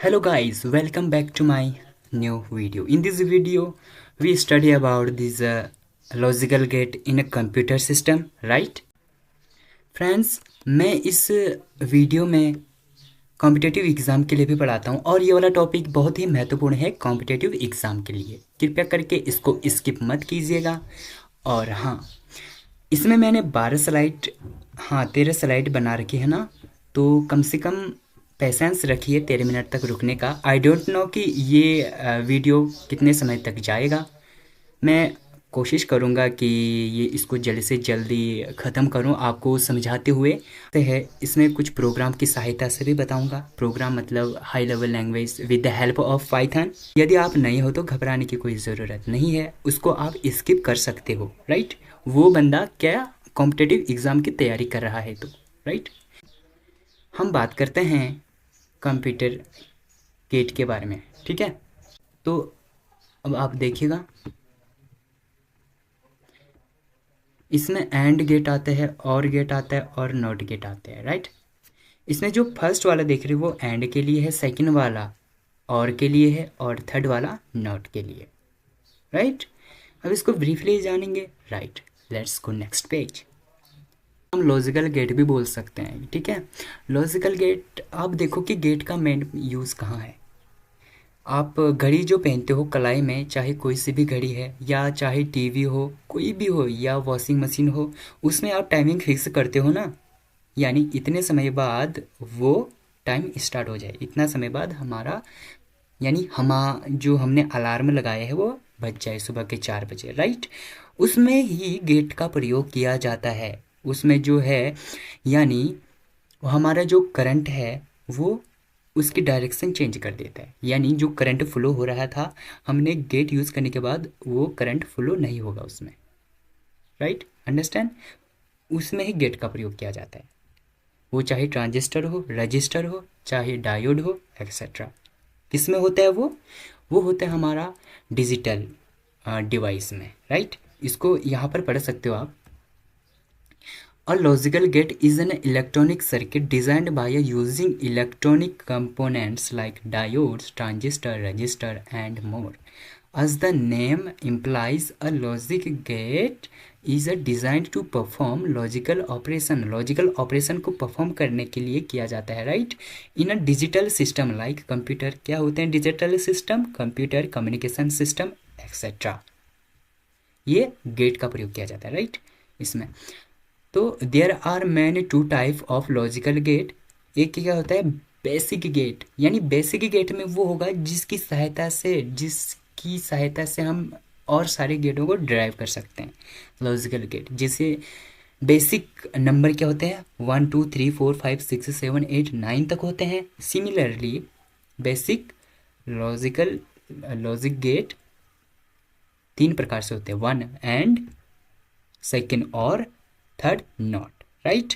Hello guys, welcome back to my new video. In this video, we study about this logical gate in a computer system, right? Friends, मैं इस video में competitive exam के लिए भी पढ़ाता हूँ और ये वाला टॉपिक बहुत ही महत्वपूर्ण है कॉम्पिटिटिव एग्ज़ाम के लिए। कृपया करके इसको स्किप मत कीजिएगा। और हाँ, इसमें मैंने 13 स्लाइड बना रखी है ना, तो कम से कम पेशेंस रखिए 13 मिनट तक रुकने का। आई डोंट नो कि ये वीडियो कितने समय तक जाएगा। मैं कोशिश करूँगा कि ये इसको जल्द से जल्दी ख़त्म करूँ आपको समझाते हुए। तो है इसमें कुछ प्रोग्राम की सहायता से भी बताऊँगा। प्रोग्राम मतलब high level language with the help of Python. यदि आप नहीं हो तो घबराने की कोई ज़रूरत नहीं है, उसको आप स्किप कर सकते हो, राइट। वो बंदा क्या कॉम्पिटिटिव एग्ज़ाम की तैयारी कर रहा है तो, राइट। हम बात करते हैं कंप्यूटर गेट के बारे में, ठीक है। तो अब आप देखिएगा, इसमें एंड गेट आते हैं, और गेट आता है और नॉट गेट आते हैं, राइट। इसमें जो फर्स्ट वाला देख रहे हो वो एंड के लिए है, सेकंड वाला और के लिए है और थर्ड वाला नॉट के लिए, राइट। अब इसको ब्रीफली जानेंगे, right. Let's go next page. हम लॉजिकल गेट भी बोल सकते हैं, ठीक है। लॉजिकल गेट, आप देखो कि गेट का मेन यूज़ कहाँ है। आप घड़ी जो पहनते हो कलाई में, चाहे कोई सी भी घड़ी है या चाहे टीवी हो, कोई भी हो, या वॉशिंग मशीन हो, उसमें आप टाइमिंग फिक्स करते हो ना। यानी इतने समय बाद वो टाइम स्टार्ट हो जाए, इतना समय बाद हमारा यानी जो हमने अलार्म लगाया है वो बज जाए सुबह के 4 बजे, राइट। उसमें ही गेट का प्रयोग किया जाता है। उसमें जो है यानी हमारा जो करंट है वो उसकी डायरेक्शन चेंज कर देता है। यानी जो करंट फ्लो हो रहा था, हमने गेट यूज़ करने के बाद वो करंट फ्लो नहीं होगा उसमें, राइट। अंडरस्टैंड। उसमें ही गेट का प्रयोग किया जाता है। वो चाहे ट्रांजिस्टर हो, रजिस्टर हो, चाहे डायोड हो, एक्सेट्रा। किस में होता है वो होता है हमारा डिजिटल डिवाइस में, राइट। इसको यहाँ पर पढ़ सकते हो आप। A logical gate is an electronic circuit designed by using electronic components like diodes, transistor, resistor, and more. As the name implies, a logic gate is designed to perform logical operation. Logical operation को perform करने के लिए किया जाता है, right? In a digital system like computer, क्या होते हैं digital system? Computer, communication system, etc. ये गेट का प्रयोग किया जाता है, राइट। इसमें तो there are many two type of logical gate. एक क्या होता है बेसिक गेट, यानी बेसिक गेट में वो होगा जिसकी सहायता से हम और सारे गेटों को ड्राइव कर सकते हैं। लॉजिकल गेट जैसे बेसिक नंबर क्या होते हैं 1 2 3 4 5 6 7 8 9 तक होते हैं। सिमिलरली बेसिक लॉजिक गेट 3 प्रकार से होते हैं, 1 एंड, सेकेंड और थर्ड नॉट, राइट।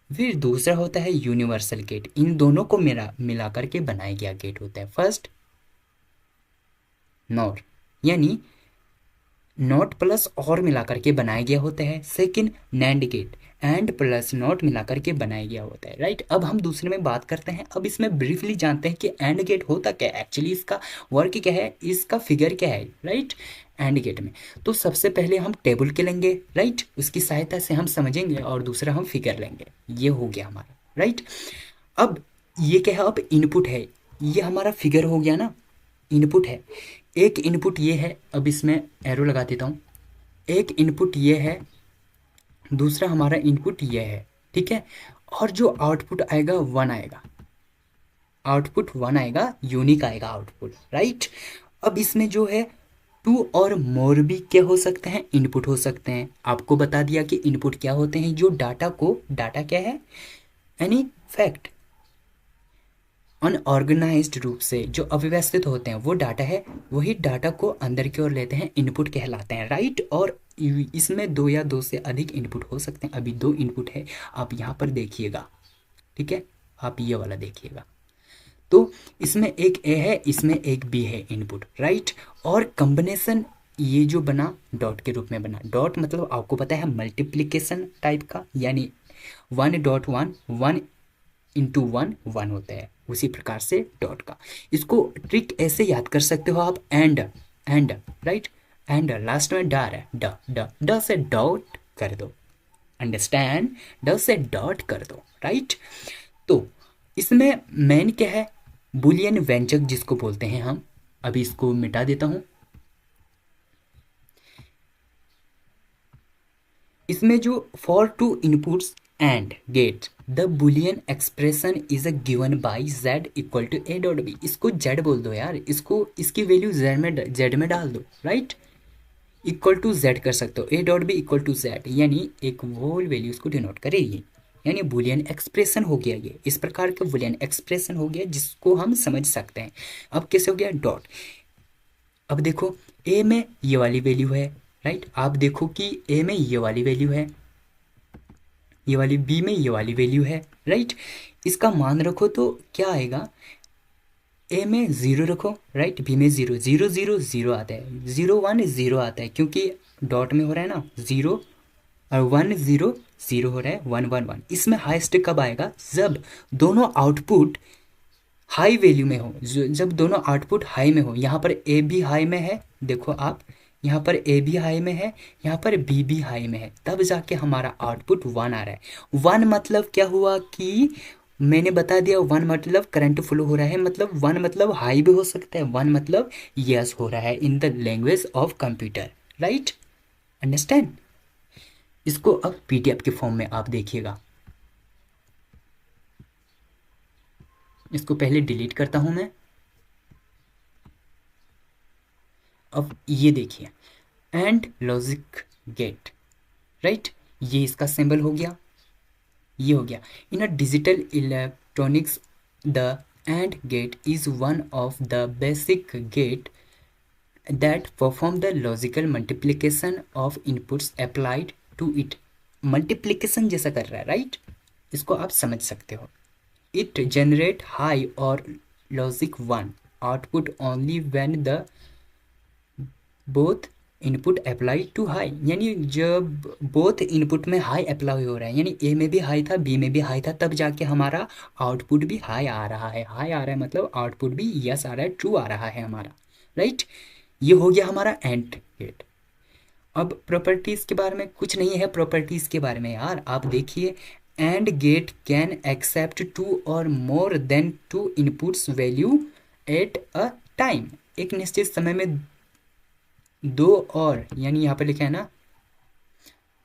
फिर दूसरा होता है यूनिवर्सल गेट। इन दोनों को मिला करके बनाया गया गेट होता है। फर्स्ट नॉट, यानी नॉट प्लस और मिला करके बनाया गया होता है। Second NAND gate, AND plus not मिला करके बनाया गया होता है, राइट। अब हम दूसरे में बात करते हैं। अब इसमें ब्रीफली जानते हैं कि एंड गेट होता क्या है, एक्चुअली इसका वर्क क्या है, इसका फिगर क्या है, राइट। एंड गेट में तो सबसे पहले हम टेबल के लेंगे, राइट। उसकी सहायता से हम समझेंगे और दूसरा हम फिगर लेंगे। ये हो गया हमारा, राइट। अब ये क्या है, अब इनपुट है, ये हमारा फिगर हो गया ना, इनपुट है। एक इनपुट ये है, अब इसमें एरो लगा देता हूँ। एक इनपुट ये है, दूसरा हमारा इनपुट ये है, ठीक है। और जो आउटपुट आएगा 1 आएगा, आउटपुट 1 आएगा, यूनिक आएगा आउटपुट, राइट। अब इसमें जो है 2 और मोर भी क्या हो सकते हैं, इनपुट हो सकते हैं। आपको बता दिया कि इनपुट क्या होते हैं, जो डाटा क्या है, यानी फैक्ट अनऑर्गेनाइज्ड रूप से जो अव्यवस्थित होते हैं वो डाटा है, वही डाटा को अंदर की ओर लेते हैं, इनपुट कहलाते हैं, राइट। और इसमें 2 या 2 से अधिक इनपुट हो सकते हैं। अभी 2 इनपुट है, आप यहाँ पर देखिएगा, ठीक है। आप ये वाला देखिएगा, तो इसमें एक ए है, इसमें एक बी है इनपुट, राइट। और कॉम्बिनेशन ये जो बना डॉट के रूप में बना। डॉट मतलब आपको पता है मल्टीप्लिकेशन टाइप का, यानी 1.1 1 इंटू वन वन होता है, उसी प्रकार से डॉट का। इसको ट्रिक ऐसे याद कर सकते हो आप, एंड राइट, एंड लास्ट में डा है, ड ड ड से डॉट कर दो, अंडरस्टैंड, ड से डॉट कर दो, राइट। तो इसमें मेन क्या है, बुलियन व्यंजक जिसको बोलते हैं हम। अभी इसको मिटा देता हूं। इसमें जो for two inputs AND gate the Boolean expression is a given by z equal to a dot b। इसको z बोल दो यार, इसको इसकी वैल्यू z में डाल दो, राइट। इक्वल टू z कर सकते हो, a dot b equal to z, यानी एक होल वैल्यू इसको डिनोट करेगी, यानी बुलियन एक्सप्रेशन हो गया ये, इस प्रकार का बुलियन एक्सप्रेशन हो गया जिसको हम समझ सकते हैं। अब कैसे हो गया डॉट। अब देखो a में ये वाली वैल्यू है, राइट। आप देखो कि a में ये वाली वैल्यू है, ये वाली b में ये वाली वैल्यू है, राइट। इसका मान रखो तो क्या आएगा, a में 0 रखो, राइट, b में 0, 0 0 0 आता है, 0 1 0 आता है, क्योंकि डॉट में हो रहा है ना 0 और 1 0 0 हो रहा है, 1 1 1। इसमें हाईएस्ट कब आएगा, जब दोनों आउटपुट हाई वैल्यू में हो, जब दोनों आउटपुट हाई में हो। यहाँ पर ए भी हाई में है, देखो आप, यहाँ पर ए भी हाई में है, यहाँ पर बी भी हाई में है, तब जाके हमारा आउटपुट 1 आ रहा है। 1 मतलब क्या हुआ कि मैंने बता दिया, 1 मतलब करंट फ्लो हो रहा है, मतलब 1 मतलब हाई भी हो सकता है, 1 मतलब यस हो रहा है in the language of computer, right, understand. इसको अब पीडीएफ के फॉर्म में आप देखिएगा। इसको पहले डिलीट करता हूं मैं। अब ये देखिए, एंड लॉजिक गेट, राइट, ये इसका सिंबल हो गया, ये हो गया। In a digital electronics the AND gate is one of the basic gate that perform the logical multiplication of inputs applied to it. Multiplication जैसा कर रहा है, राइट, इसको आप समझ सकते हो। इट जनरेट हाई और logic 1 output only when the both input apply to high, यानी जब बोथ इनपुट में हाई अप्लाई हो रहा है, यानी ए में भी हाई था बी में भी हाई था, तब जाके हमारा आउटपुट भी हाई आ रहा है। हाई आ रहा है मतलब आउटपुट भी यस आ रहा है, ट्रू आ रहा है हमारा, राइट। ये हो गया हमारा एंड गेट। अब प्रॉपर्टीज के बारे में कुछ नहीं है, प्रॉपर्टीज के बारे में यार आप देखिए, and get can accept 2 or more than 2 inputs value eight a time. एक निश्चित समय में 2 और, यानी यहाँ पर लिखा है ना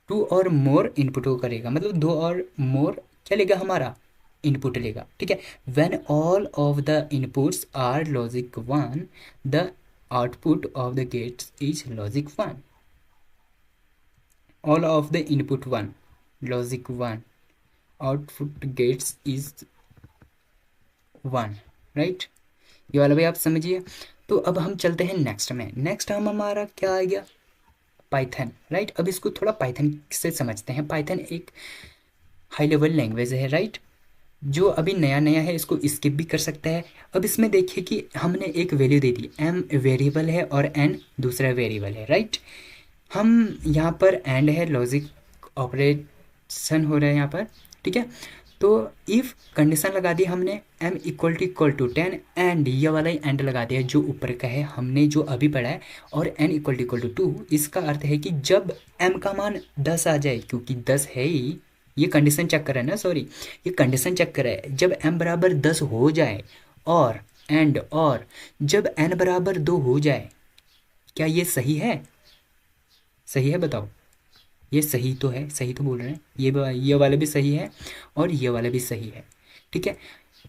2 और मोर इनपुट को करेगा, मतलब 2 और मोर क्या लेगा हमारा, इनपुट लेगा, ठीक है। When all of the inputs are logic 1 the output of the gates is logic 1। all of the input 1 logic 1 output gates is 1, right. ये वाला भी आप समझिए। तो अब हम चलते हैं नेक्स्ट में। नेक्स्ट हम हमारा क्या आ गया, पाइथन, राइट। अब इसको थोड़ा पाइथन से समझते हैं। पाइथन एक हाई लेवल लैंग्वेज है, राइट, जो अभी नया नया है, इसको स्किप भी कर सकता है। अब इसमें देखिए कि हमने एक वैल्यू दे दी, m वेरिएबल है और n दूसरा वेरिएबल है, राइट। हम यहाँ पर एंड है, लॉजिक ऑपरेशन हो रहा है यहाँ पर, ठीक है। तो इफ़ कंडीशन लगा दी हमने m इक्वल टू 10 एंड ये वाला ही एंड लगा दिया जो ऊपर का है हमने जो अभी पढ़ा है, और n इक्वल टू 2। इसका अर्थ है कि जब m का मान 10 आ जाए, क्योंकि 10 है ही, ये कंडीशन चेक कर रहा है ना, सॉरी, ये कंडीशन चेक कर रहा है, जब m बराबर 10 हो जाए और एंड और जब n बराबर 2 हो जाए, क्या ये सही है, सही है बताओ, ये सही तो है, सही तो बोल रहे हैं, ये वाला भी सही है और ये वाला भी सही है, ठीक है।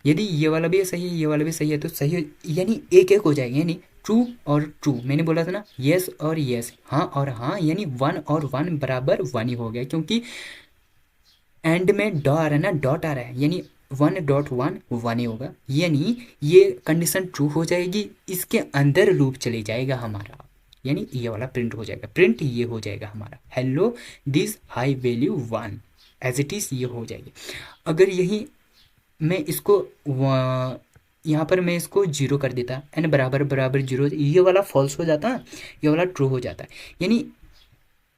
यदि ये वाला भी सही है, ये वाला भी सही है, तो सही यानी एक एक हो जाएगा, यानी ट्रू और ट्रू, मैंने बोला था ना, यस और यस, हाँ और हाँ, यानी 1 और 1 बराबर 1 ही हो गया, क्योंकि एंड में डॉ आ रहा है ना, डॉट आ रहा है, यानी 1.1 1 ही होगा, यानी ये कंडीशन ट्रू हो जाएगी, इसके अंदर लूप चले जाएगा हमारा, यानी ये वाला प्रिंट हो जाएगा, प्रिंट ये हो जाएगा हमारा, hello this high value 1 as it is, ये हो जाएगी। अगर यही मैं इसको यहाँ पर मैं इसको 0 कर देता, एन बराबर बराबर 0, ये वाला फॉल्स हो जाता, ये वाला ट्रू हो जाता, यानी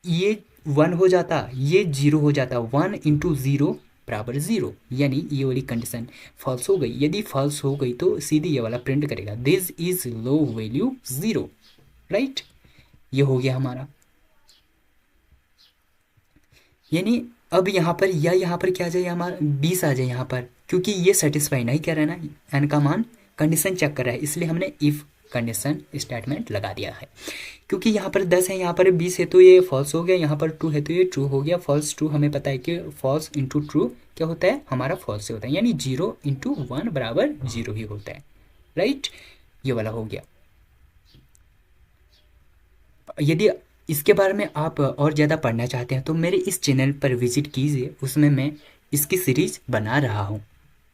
ये 1 हो जाता, ये 0 हो जाता, 1 इंटू 0 बराबर 0, यानी ये वाली कंडीशन फॉल्स हो गई। यदि फॉल्स हो गई तो सीधे ये वाला प्रिंट करेगा this is low value 0, right. ये हो गया हमारा, यानी अब यहाँ पर या यहाँ पर क्या आ जाए, हमारा 20 आ जाए यहाँ पर, क्योंकि ये सेटिस्फाई नहीं कर रहा है ना, एन का मान कंडीशन चेक कर रहा है, इसलिए हमने इफ़ कंडीशन स्टेटमेंट लगा दिया है। क्योंकि यहाँ पर 10 है, यहाँ पर 20 है, तो ये फॉल्स हो गया, यहाँ पर 2 है तो ये ट्रू हो गया। फॉल्स ट्रू हमें पता है कि फॉल्स इंटू ट्रू क्या होता है, हमारा फॉल्स से होता है, यानी 0 × 1 बराबर 0 ही होता है, राइट। ये वाला हो गया। यदि इसके बारे में आप और ज़्यादा पढ़ना चाहते हैं तो मेरे इस चैनल पर विजिट कीजिए, उसमें मैं इसकी सीरीज बना रहा हूँ,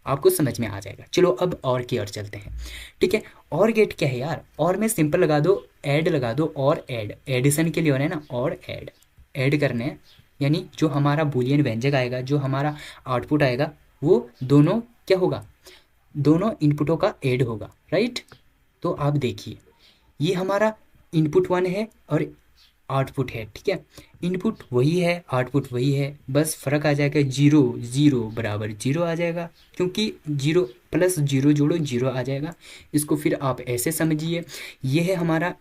आपको समझ में आ जाएगा। चलो अब और की ओर चलते हैं, ठीक है। और गेट क्या है यार, और में सिंपल लगा दो, ऐड लगा दो, और ऐड एडिशन के लिए हो रहा है ना, और ऐड करने हैं, यानी जो हमारा बूलियन व्यंजक आएगा, जो हमारा आउटपुट आएगा, वो दोनों क्या होगा, दोनों इनपुटों का ऐड होगा, राइट। तो आप देखिए ये हमारा इनपुट 1 है और आउटपुट है, ठीक है। इनपुट वही है, आउटपुट वही है, बस फ़र्क आ जाएगा 0 0 बराबर 0 आ जाएगा, क्योंकि 0 + 0 जोड़ो 0 आ जाएगा। इसको फिर आप ऐसे समझिए, ये है हमारा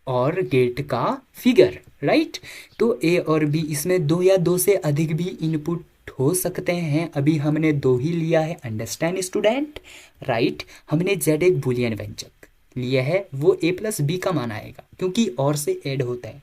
और गेट का फिगर, राइट। तो ए और बी, इसमें 2 या 2 से अधिक भी इनपुट हो सकते हैं, अभी हमने 2 ही लिया है, अंडरस्टैंड स्टूडेंट, राइट। हमने जेड एक बुलियन व्यंजक लिया है, वो a + b का मान आएगा, क्योंकि और से ऐड होता है,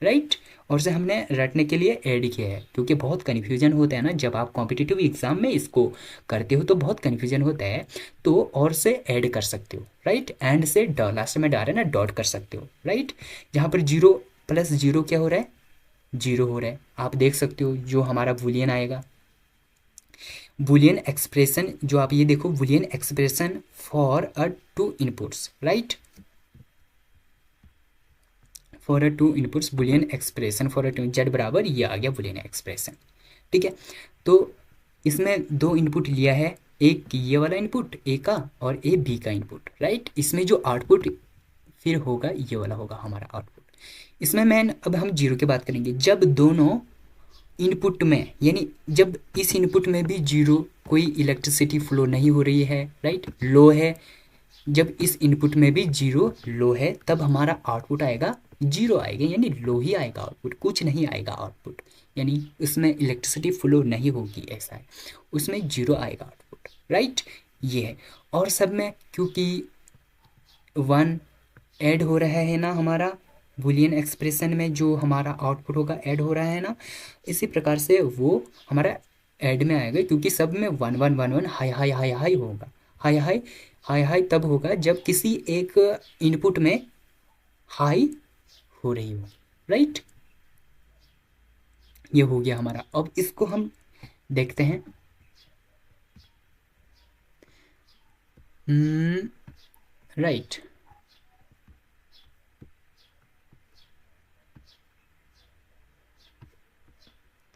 राइट। और से हमने रटने के लिए ऐड किया है, क्योंकि बहुत कन्फ्यूजन होता है ना, जब आप कॉम्पिटिटिव एग्जाम में इसको करते हो तो बहुत कन्फ्यूजन होता है, तो और से ऐड कर सकते हो, राइट। एंड से लास्ट में डाल है ना, डॉट कर सकते हो, राइट। जहाँ पर 0 + 0 क्या हो रहा है, 0 हो रहा है, आप देख सकते हो। जो हमारा बूलियन आएगा, बूलियन एक्सप्रेशन, जो आप ये देखो, Boolean expression for a 2 inputs, right, for a 2 inputs Boolean expression for a 2, Z बराबर ये आ गया बूलियन एक्सप्रेशन, ठीक है। तो इसमें 2 इनपुट लिया है, एक ये वाला इनपुट ए का और ए बी का इनपुट, राइट। इसमें जो आउटपुट फिर होगा ये वाला होगा हमारा आउटपुट। इसमें मैं अब हम 0 की बात करेंगे, जब दोनों इनपुट में, यानी जब इस इनपुट में भी 0 कोई इलेक्ट्रिसिटी फ्लो नहीं हो रही है, राइट, लो है, जब इस इनपुट में भी 0 लो है, तब हमारा आउटपुट आएगा 0 आएगा, यानी लो ही आएगा आउटपुट, कुछ नहीं आएगा आउटपुट, यानी उसमें इलेक्ट्रिसिटी फ्लो नहीं होगी, ऐसा है, उसमें 0 आएगा आउटपुट, राइट। ये है। और सब में क्योंकि 1 ऐड हो रहा है ना, हमारा बूलियन एक्सप्रेशन में जो हमारा आउटपुट होगा ऐड हो रहा है ना, इसी प्रकार से वो हमारा ऐड में आएगा, क्योंकि सब में 1 1 1 1 हाई हाई हाई हाई होगा, हाई हाई हाई हाई तब होगा जब किसी एक इनपुट में हाई हो रही हो, राइट। ये हो गया हमारा। अब इसको हम देखते हैं, राइट।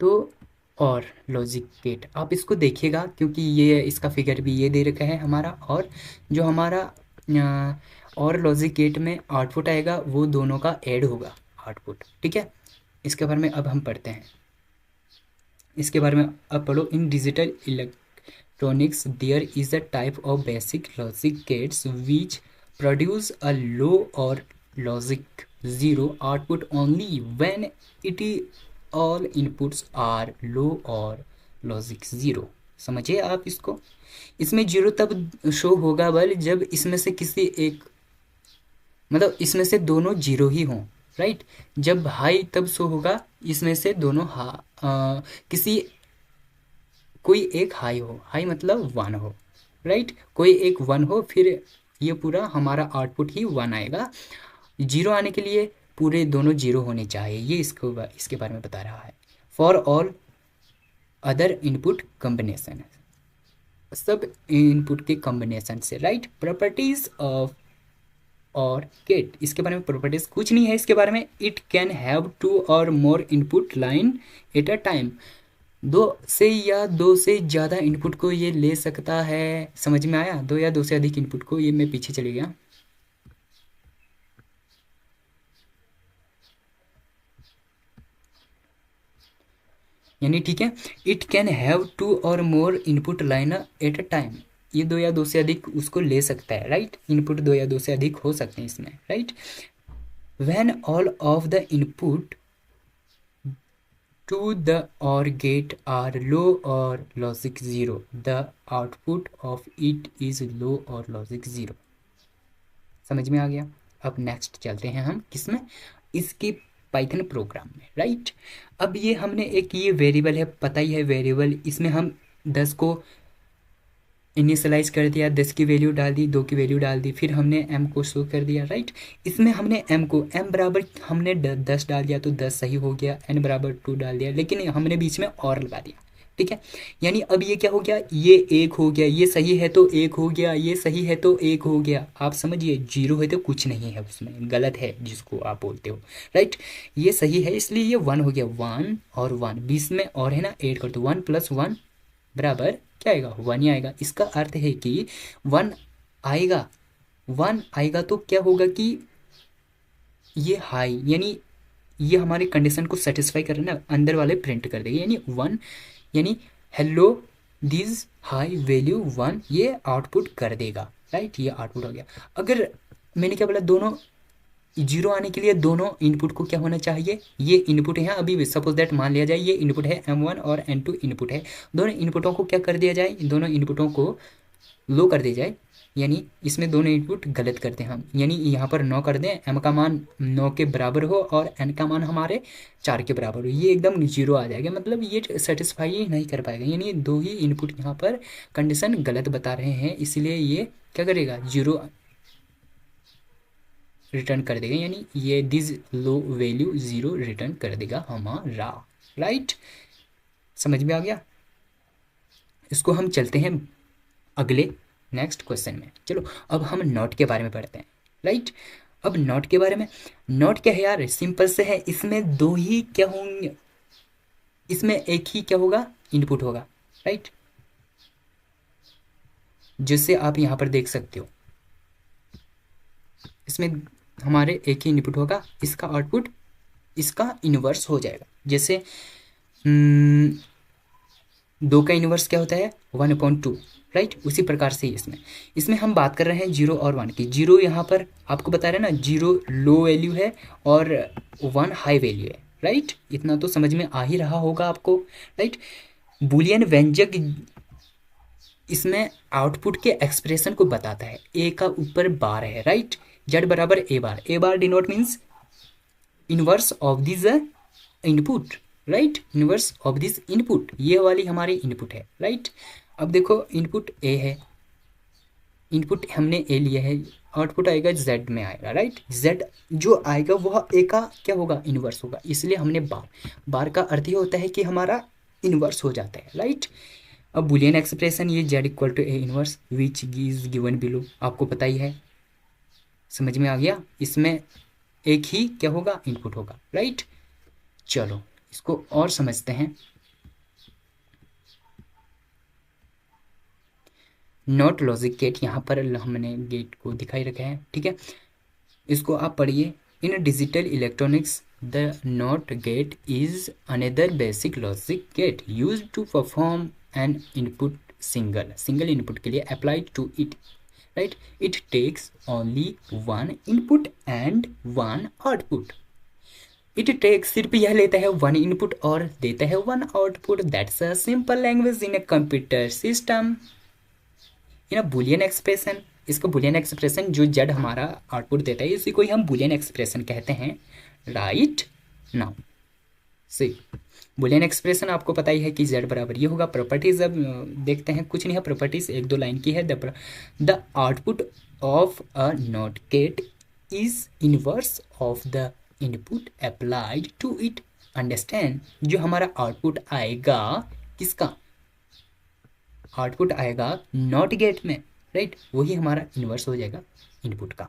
तो और लॉजिक गेट आप इसको देखिएगा, क्योंकि ये इसका फिगर भी ये दे रखा है हमारा, और जो हमारा और लॉजिक गेट में आउटपुट आएगा वो दोनों का ऐड होगा आउटपुट, ठीक है। इसके बारे में अब हम पढ़ते हैं, इसके बारे में अब पढ़ो। In digital electronics there is a type of basic logic gates which produce a low or logic 0 output only when it all inputs are low or logic 0। समझिए आप इसको, इसमें 0 तब शो होगा बल जब इसमें से किसी एक, मतलब इसमें से दोनों 0 ही हों, राइट। जब हाई तब शो होगा इसमें से दोनों किसी कोई एक हाई हो, हाई मतलब 1 हो, राइट, कोई एक 1 हो, फिर ये पूरा हमारा आउटपुट ही 1 आएगा। 0 आने के लिए पूरे दोनों 0 होने चाहिए, ये इसके बारे में बता रहा है। For all other input combination, सब इनपुट के कॉम्बिनेशन से, राइट। प्रॉपर्टीज ऑफ और गेट, इसके बारे में प्रॉपर्टीज कुछ नहीं है इसके बारे में। It can have 2 or more input line at a time, 2 से या 2 से ज़्यादा इनपुट को ये ले सकता है। समझ में आया, 2 या 2 से अधिक इनपुट को, ये मैं पीछे चले गया। यानी ठीक है, it can have 2 or more input line at a time, ये 2 या 2 से अधिक उसको ले सकता है, राइट। इनपुट 2 या 2 से अधिक हो सकते हैं इसमें, right. When all of the input to the OR gate are low or logic 0, the output of it is low or logic 0। समझ में आ गया। अब नेक्स्ट चलते हैं हम किसमें, इसके पाइथन प्रोग्राम में, राइट। अब ये हमने एक ये वेरिएबल है, पता ही है वेरिएबल, इसमें हम 10 को इनिशियलाइज कर दिया, 10 की वैल्यू डाल दी, 2 की वैल्यू डाल दी, फिर हमने m को शो कर दिया, राइट। इसमें हमने m को m बराबर हमने 10 डाल दिया तो 10 सही हो गया, n बराबर 2 डाल दिया, लेकिन हमने बीच में और लगा दिया, ठीक है। यानी अब ये क्या हो गया, ये 1 हो गया, ये सही है तो 1 हो गया, ये सही है तो 1 हो गया। आप समझिए, 0 है तो कुछ नहीं है उसमें, गलत है जिसको आप बोलते हो, राइट। ये सही है इसलिए ये 1 हो गया, 1 और 1 बीच में और है ना, 8 कर दो, 1 + 1 बराबर क्या आएगा, 1 ही आएगा। इसका अर्थ है कि 1 आएगा, 1 आएगा तो क्या होगा कि ये हाई, यानी ये हमारे कंडीशन को सेटिस्फाई कर रहे हैं ना, अंदर वाले प्रिंट कर देगा, यानी 1, यानी हेलो दिस हाई वैल्यू 1 ये आउटपुट कर देगा, राइट। ये आउटपुट हो गया। अगर मैंने क्या बोला, दोनों 0 आने के लिए दोनों इनपुट को क्या होना चाहिए, ये इनपुट है अभी सपोज दैट मान लिया जाए ये इनपुट है m1 और m2 इनपुट है, दोनों इनपुटों को क्या कर दिया जाए, दोनों इनपुटों को लो कर दिया जाए, यानी इसमें दोनों इनपुट गलत करते हैं हम, यानी यहाँ पर 9 कर दें, m का मान 9 के बराबर हो और n का मान हमारे 4 के बराबर हो, ये एकदम 0 आ जाएगा, मतलब ये सेटिस्फाई ही नहीं कर पाएगा, यानी 2 ही इनपुट यहाँ पर कंडीशन गलत बता रहे हैं, इसलिए ये क्या करेगा, 0 रिटर्न कर देगा, यानी ये दिस लो वैल्यू 0 रिटर्न कर देगा हमारा, राइट। समझ में आ गया। इसको हम चलते हैं अगले नेक्स्ट क्वेश्चन में। चलो अब हम नॉट के बारे में पढ़ते हैं, राइट। अब नॉट के बारे में, नॉट क्या है यार, सिंपल से है, इसमें 2 ही क्या होंगे, इसमें एक ही क्या होगा, इनपुट होगा, राइट। जिससे आप यहाँ पर देख सकते हो, इसमें हमारे एक ही इनपुट होगा, इसका आउटपुट इसका इन्वर्स हो जाएगा। जैसे 2 का इन्वर्स क्या होता है, 1/2, राइट। उसी प्रकार से इसमें हम बात कर रहे हैं 0 और 1 की। 0 यहाँ पर आपको बता रहे हैं ना, 0 लो वैल्यू है और 1 हाई वैल्यू है, राइट। इतना तो समझ में आ ही रहा होगा आपको, राइट। बुलियन व्यंजक इसमें आउटपुट के एक्सप्रेशन को बताता है, ए का ऊपर बार है, राइट, जेड बराबर A bar, A bar denote means inverse of this input, right, inverse of this input, ये वाली हमारी इनपुट है, राइट। अब देखो इनपुट ए है, इनपुट हमने ए लिया है, आउटपुट आएगा जेड में आएगा, राइट। जेड जो आएगा वह ए का क्या होगा, इनवर्स होगा, इसलिए हमने बार का अर्थ ही होता है कि हमारा इनवर्स हो जाता है, राइट। अब बुलियन एक्सप्रेशन ये Z equal to A inverse which is given below, आपको पता ही है, समझ में आ गया। इसमें एक ही क्या होगा, इनपुट होगा, राइट। चलो इसको और समझते हैं। नॉट लॉजिक गेट, यहाँ पर हमने गेट को दिखाई रखा है, ठीक है। इसको आप पढ़िए। In digital electronics the not gate is another basic logic gate used to perform an input single input के लिए applied to it, right. It takes only 1 input and 1 output. It takes सिर्फ यह लेता है 1 इनपुट और देता है 1 output. That's a simple language in a computer system. In a Boolean expression, इसको बुलियन एक्सप्रेशन जो जेड हमारा आउटपुट देता है इसी को ही हम बुलियन एक्सप्रेशन कहते हैं, right. Now see Boolean expression आपको पता ही है कि जेड बराबर ये होगा। प्रॉपर्टीज अब देखते हैं, कुछ नहीं है, प्रॉपर्टीज 1-2 लाइन की है। The output of a not gate is inverse of the input applied to it. Understand, जो हमारा आउटपुट आएगा किसका, आउटपुट आएगा नॉट गेट में, राइट, वही हमारा इनवर्स हो जाएगा इनपुट का।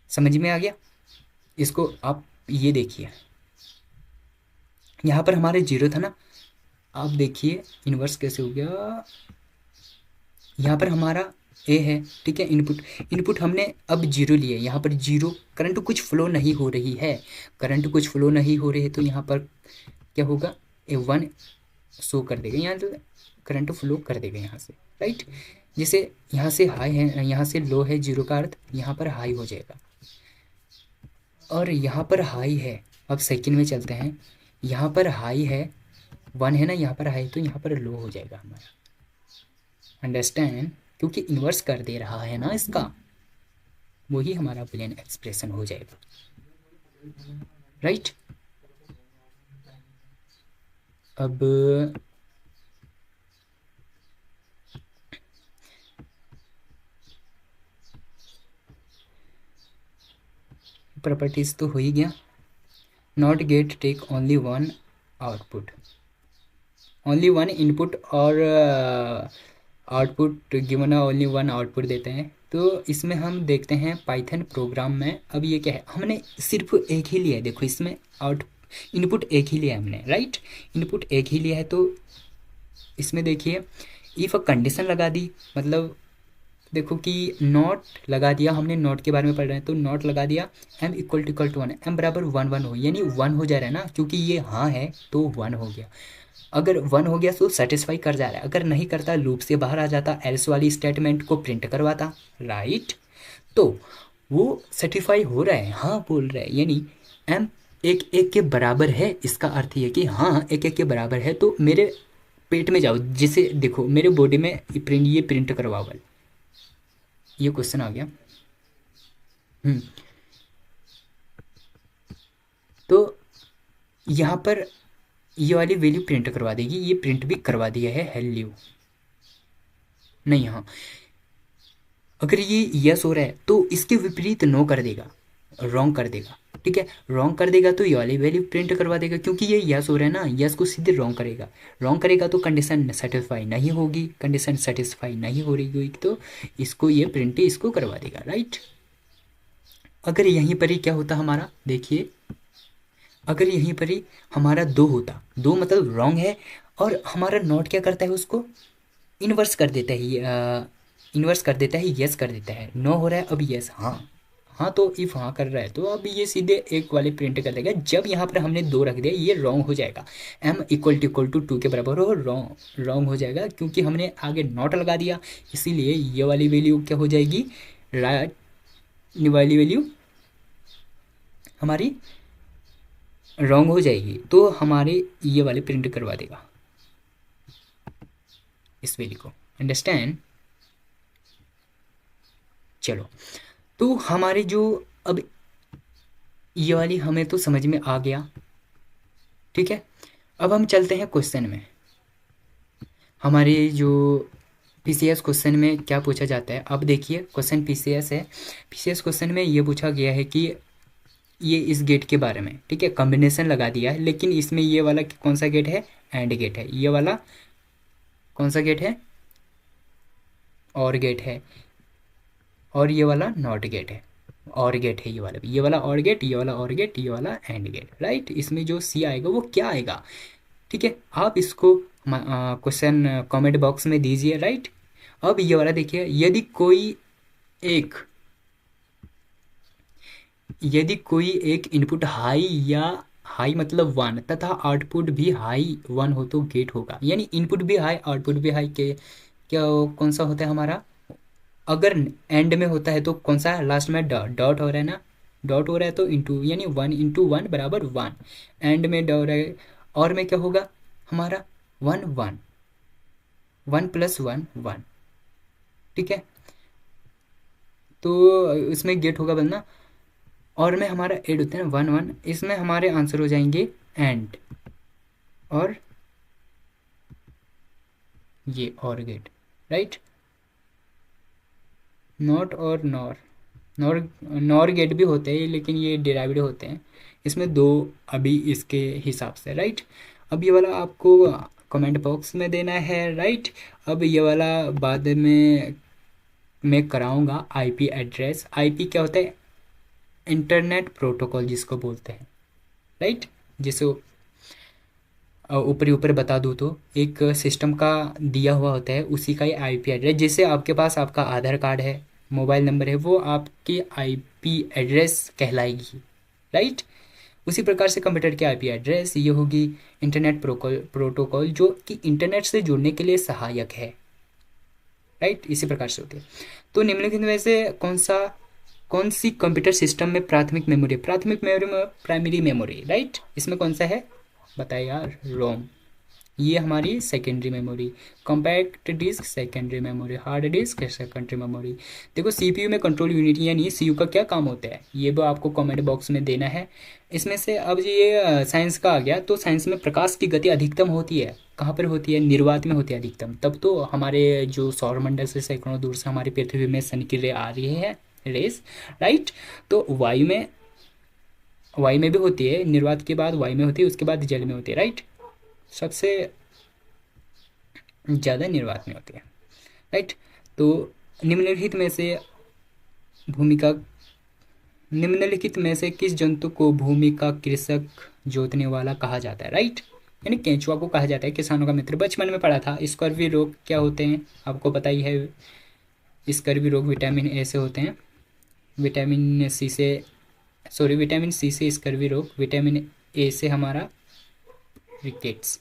समझ में आ गया। इसको आप ये देखिए, यहाँ पर हमारे 0 था ना, आप देखिए इन्वर्स कैसे हो गया। यहाँ पर हमारा ए है, ठीक है, इनपुट हमने अब 0 लिए, यहाँ पर 0 करंट कुछ फ्लो नहीं हो रही है, करंट कुछ फ्लो नहीं हो रही है, तो यहाँ पर क्या होगा, A1 शो कर देगा, यहाँ तो करंट फ्लो कर देगा यहाँ से, राइट। जैसे यहाँ से हाई है, यहाँ से लो है, जीरो का अर्थ यहाँ पर हाई हो जाएगा, और यहाँ पर हाई है। अब सेकंड में चलते हैं, यहाँ पर हाई है, 1 है ना, यहाँ पर हाई, तो यहाँ पर लो हो जाएगा हमारा, अंडरस्टैंड, क्योंकि इन्वर्स कर दे रहा है ना इसका, वही हमारा बुलियन एक्सप्रेशन हो जाएगा, राइट। अब प्रॉपर्टीज तो हो ही गया। NOT gate take only one output, only one input, और output given only one output देते हैं। तो इसमें हम देखते हैं पाइथन प्रोग्राम में, अब ये क्या है, हमने सिर्फ एक ही लिया है, देखो इसमें आउट इनपुट एक ही लिया है हमने, राइट, इनपुट एक ही लिया है। तो इसमें देखिए इफ़ कंडीशन लगा दी, मतलब देखो कि नॉट लगा दिया हमने, नॉट के बारे में पढ़ रहे हैं, तो नॉट लगा दिया m इक्वल टू 1, m बराबर 1 1 हो, यानी 1 हो जा रहा है ना, क्योंकि ये हाँ है तो 1 हो गया। अगर 1 हो गया तो सेटिस्फाई कर जा रहा है, अगर नहीं करता लूप से बाहर आ जाता, एल्स वाली स्टेटमेंट को प्रिंट करवाता, राइट। तो वो सेटिस्फाई हो रहा है, हाँ बोल रहा है, यानी m एक एक के बराबर है, इसका अर्थ ये कि हाँ एक एक के बराबर है। तो मेरे पेट में जाओ, जिसे देखो मेरे बॉडी में प्रिंट, ये प्रिंट करवाओ, ये क्वेश्चन आ गया। तो यहाँ पर ये वाली वैल्यू प्रिंट करवा देगी, ये प्रिंट भी करवा दिया है हेल्यू, नहीं हाँ, अगर ये यस हो रहा है तो इसके विपरीत नो कर देगा, रॉन्ग कर देगा, ठीक है, रॉन्ग कर देगा तो ये वाली वैल्यू प्रिंट करवा देगा, क्योंकि ये यस हो रहा है ना, यस को सीधे रॉन्ग करेगा, रॉन्ग करेगा तो कंडीशन सेटिस्फाई नहीं होगी, कंडीशन सेटिस्फाई नहीं हो रही होगी तो इसको ये प्रिंट इसको करवा देगा, राइट। अगर यहीं पर ही क्या होता हमारा, देखिए अगर यहीं पर ही हमारा दो होता, दो मतलब रॉन्ग है, और हमारा नॉट क्या करता है, उसको इन्वर्स कर देता है, इन्वर्स कर देता है, यस कर देता है, नो हो रहा है अब यस, हाँ हाँ, तो इफ़ हाँ कर रहा है तो अब ये सीधे एक वाले प्रिंट कर देगा। जब यहाँ पर हमने दो रख दिया, ये रॉन्ग हो जाएगा, m इक्वल टू 2 के बराबर हो, रॉन्ग हो जाएगा, क्योंकि हमने आगे नॉट लगा दिया, इसीलिए ये वाली वैल्यू क्या हो जाएगी, राइट वाली वैल्यू हमारी रॉन्ग हो जाएगी, तो हमारे ये वाले प्रिंट करवा देगा इस वैल्यू को, अंडरस्टैंड। चलो, तो हमारे जो अब ये वाली हमें तो समझ में आ गया, ठीक है। अब हम चलते हैं क्वेश्चन में, हमारे जो पीसीएस क्वेश्चन में क्या पूछा जाता है। अब देखिए क्वेश्चन पीसीएस है, पीसीएस क्वेश्चन में ये पूछा गया है कि ये इस गेट के बारे में, ठीक है, कॉम्बिनेशन लगा दिया है, लेकिन इसमें ये वाला कौन सा गेट है, एंड गेट है, ये वाला कौन सा गेट है, और गेट है, और ये वाला नॉट गेट है, और गेट है, ये वाला और गेट, ये वाला और गेट, ये वाला एंड गेट, राइट। इसमें जो सी आएगा वो क्या आएगा, ठीक है, आप इसको क्वेश्चन कमेंट बॉक्स में दीजिए, राइट। अब ये वाला देखिए, यदि कोई एक इनपुट हाई या हाई मतलब 1 तथा आउटपुट भी हाई 1 हो तो गेट होगा, यानी इनपुट भी हाई आउटपुट भी हाई के क्या कौन सा होता है हमारा, अगर एंड में होता है तो कौन सा लास्ट में डॉट हो रहा है ना, डॉट हो रहा है तो इंटू, यानी 1 इंटू 1 बराबर 1, एंड में डॉट है, और में क्या होगा हमारा 1 1 1 प्लस 1 1, ठीक है, तो इसमें गेट होगा बनना, और में हमारा ऐड होता है 1 1, इसमें हमारे आंसर हो जाएंगे एंड और ये और गेट, राइट। नॉट और नॉर गेट भी होते हैं, लेकिन ये डिराइव्ड होते हैं, इसमें दो अभी इसके हिसाब से, राइट। अब ये वाला आपको कमेंट बॉक्स में देना है, राइट। अब ये वाला बाद में मैं कराऊंगा, आईपी एड्रेस, आईपी क्या होता है, इंटरनेट प्रोटोकॉल जिसको बोलते हैं, राइट। जिसको ऊपर ऊपर बता दूँ तो एक सिस्टम का दिया हुआ होता है, उसी का ही आईपी एड्रेस, जैसे आपके पास आपका आधार कार्ड है, मोबाइल नंबर है, वो आपकी आईपी एड्रेस कहलाएगी, राइट। उसी प्रकार से कंप्यूटर की आईपी एड्रेस ये होगी इंटरनेट प्रोटोकॉल जो कि इंटरनेट से जुड़ने के लिए सहायक है, राइट। इसी प्रकार से होती है। तो निम्नलिखित में से कौन सी कंप्यूटर सिस्टम में प्राथमिक मेमोरी में प्राइमरी मेमोरी, राइट। इसमें कौन सा है बताइए यार, रोम। ये हमारी secondary memory, compact disk secondary memory, hard disk secondary memory. देखो सीपीयू में कंट्रोल यूनिट यानी सीयू का क्या काम होता है ये भी आपको कमेंट बॉक्स में देना है। इसमें से अब ये साइंस का आ गया, तो साइंस में प्रकाश की गति अधिकतम होती है, कहाँ पर होती है, निर्वात में होती है अधिकतम। तब तो हमारे जो सौरमंडल से सैकड़ों दूर से हमारी पृथ्वी में सन की रे आ रही है, रेस, राइट। तो वायु में भी होती है, निर्वात के बाद वायु में होती है, उसके बाद जल में होती है, राइट। सबसे ज़्यादा निर्वात में होती है, राइट। तो निम्नलिखित में से किस जंतु को भूमि का कृषक जोतने वाला कहा जाता है, राइट। यानी केंचुआ को कहा जाता है किसानों का मित्र। बचपन में पढ़ा था। स्कर्वी रोग क्या होते हैं आपको पता ही है। स्कर्वी रोग विटामिन ए से होते हैं, विटामिन सी से स्कर्वी रोग, विटामिन ए से हमारा रिकेट्स,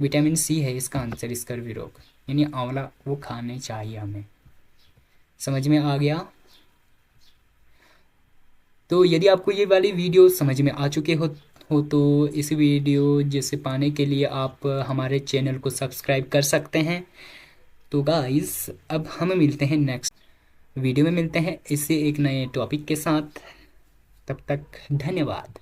विटामिन सी है इसका आंसर स्कर्वी रोग। यानी आंवला वो खाने चाहिए हमें। समझ में आ गया। तो यदि आपको ये वाली वीडियो समझ में आ चुके हो तो इस वीडियो जैसे पाने के लिए आप हमारे चैनल को सब्सक्राइब कर सकते हैं। तो गाइस अब हम मिलते हैं नेक्स्ट वीडियो में, मिलते हैं इससे एक नए टॉपिक के साथ। तब तक धन्यवाद।